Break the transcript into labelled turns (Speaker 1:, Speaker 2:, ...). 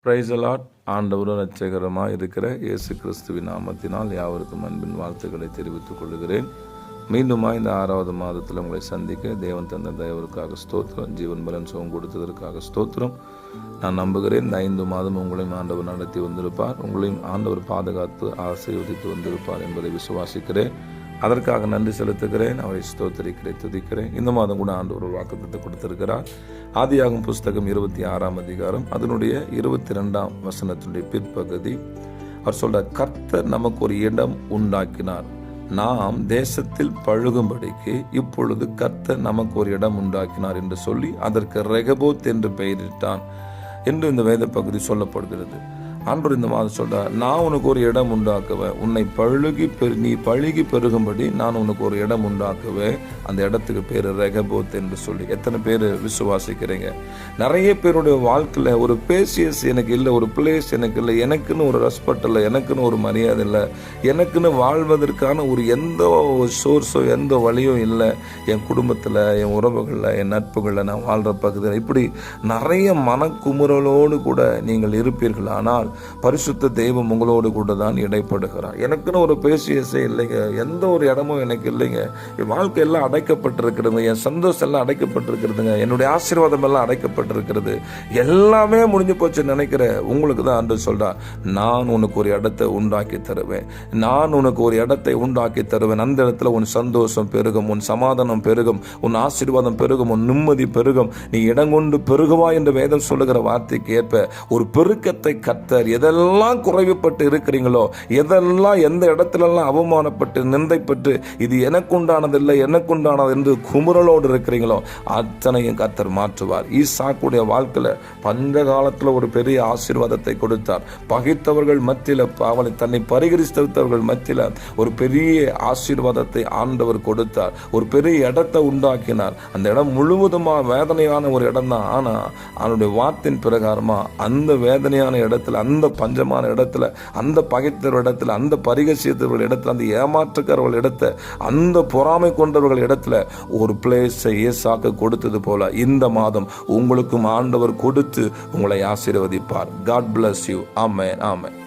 Speaker 1: Praise the Lord. ஆண்டவரும் இரட்சகருமாய் இருக்கிற இயேசு கிறிஸ்துவின் நாமத்தினால் யாவருக்கும் அன்பின் வாழ்த்துக்களை தெரிவித்துக் கொள்கிறேன். மீண்டுமாய் இந்த 6வது மாதத்தில் உங்களை சந்திக்க தேவன் தந்த தயவிற்காக ஸ்தோத்திரம். ஜீவன் பலன் சுகம் கொடுத்ததற்காக ஸ்தோத்திரம். நான் நம்புகிறேன் இந்த 5 மாதம் உங்களையும் ஆண்டவர் நடத்தி வந்திருப்பார், உங்களையும் ஆண்டவர் பாதுகாத்து ஆசீர்வதித்து வந்திருப்பார் என்பதை விசுவாசிக்கிறேன். அதற்காக நன்றி செலுத்துகிறேன், அவரை ஸ்தோத்திரிக்கிறேன், துதிக்கிறேன். இந்த மாதம் கூட ஆண்டவர் ஒரு வாக்குத்தத்தத்தை கொடுத்திருக்கிறார். ஆதியாகமம் புஸ்தகம் 26ஆம் அதிகாரம் அதனுடைய 22ஆம் வசனத்தினுடைய பிற்பகுதி அவர் சொல்றார், கர்த்தர் நமக்கு ஒரு இடம் உண்டாக்கினார், நாம் தேசத்தில் பழுகும்படிக்கு இப்பொழுது கர்த்தர் நமக்கு ஒரு இடம் உண்டாக்கினார் என்று சொல்லி அதற்கு ரெகபோத் என்று பெயரிட்டான் என்று இந்த வேத பகுதி சொல்லப்படுகிறது. ஆண்டவர் இந்த மாதம் சொல்றார், நான் உனக்கு ஒரு இடம் உண்டாக்குவேன், உன்னை நீ பழுகி பெருகும்படி நான் உனக்கு ஒரு இடம் உண்டாக்குவேன், அந்த இடத்துக்கு பேரு ரெகபோத் என்று சொல்லி. எத்தனை பேர் விசுவாசிக்கிறீங்க? நிறைய பேருடைய வாழ்க்கையில் ஒரு பேசியஸ் எனக்கு இல்லை, ஒரு பிளேஸ் எனக்கு இல்லை, எனக்குன்னு ஒரு ரெஸ்பெக்ட் இல்லை, எனக்குன்னு ஒரு மரியாதை இல்லை, எனக்குன்னு வாழ்வதற்கான ஒரு எந்த சோர்ஸோ எந்த வழியும் இல்லை, என் குடும்பத்தில், என் உறவுகளில், என் நட்புகளில், நான் வாழ்கிற பகுதியில் இப்படி நிறைய மனக்குமுறலோடு கூட நீங்கள் இருப்பீர்கள். ஆனால் பரிசுத்த தெய்வம் உங்களோடு கூட தான் இடைப்படுகிறார். எனக்குன்னு ஒரு பேசியஸே இல்லைங்க, எந்த ஒரு இடமும் எனக்கு இல்லைங்க, என் வாழ்க்கை எல்லாம் அடைக்கப்பட்டிருக்கிறது, என் சந்தோஷம் எல்லாம் அடைக்கப்பட்டிருக்கிறதுங்க, என்னுடைய ஆசீர்வாதம் எல்லாம் அடைக்கப்பட்டிருக்கிறது, எல்லாமே முடிஞ்சு போச்சு நினைக்கிற உங்களுக்கு தான் ஆண்டு சொல்றார், நான் உனக்கு ஒரு இடத்தை உண்டாக்கி தருவேன், நான் உனக்கு ஒரு இடத்தை உண்டாக்கி தருவேன், அந்த இடத்துல உன் சந்தோஷம் பெருகும், உன் சமாதானம் பெருகும், உன் ஆசீர்வாதம் பெருகும், உன் நிம்மதி பெருகும், நீ இடங்கொண்டு பெருகுவா என்று வேதம் சொல்லுகிற வார்த்தைக்கு ஏற்ப ஒரு பெருக்கத்தை கர்த்தர் எதெல்லாம் குறைவுபட்டு இருக்கிறீங்களோ, எதெல்லாம் எந்த இடத்துலலாம் அவமானப்பட்டு நிந்தைப்பட்டு இது எனக்குண்டானதில்லை எனக்குண்டானது என்று குமுறலோடு இருக்கிறீங்களோ அத்தனையும் கர்த்தர் மாற்றுவார். ஈசாக்குடைய வாழ்க்கையில பஞ்ச காலத்துல ஒரு பெரிய ஆசீர்வாதத்தை கொடுத்தார். பகைத்தவர்கள் மத்தியில அவனை தன்னை பரிகரித்தவர்கள் மத்தியில ஒரு பெரிய ஆசீர்வாதத்தை ஆண்டவர் கொடுத்தார். ஒரு பெரிய இடத்தை உண்டாக்கினார். அந்த இடம் முழுவதுமா வேதனையான ஒரு இடம் தான். ஆனா அவனுடைய வார்த்தையின் பிரகாரமா அந்த வேதனையான இடத்துல, அந்த பஞ்சமான இடத்துல, அந்த பகைத்தவர் இடத்துல, அந்த பரிகசித்தவர்கள் இடத்துல, அந்த ஏமாற்றுக்கிறவர்கள் இடத்துல, அந்த பொறாமை கொண்டவர்கள் இடத்துல ஒரு பிளேஸை ஈசாக்கு கொடுத்தது போல இந்த மாதம் உங்களுக்கும் ஆண்டவர் கொடுத்து உங்களை ஆசீர்வதிப்பார். God bless you. Amen. Amen.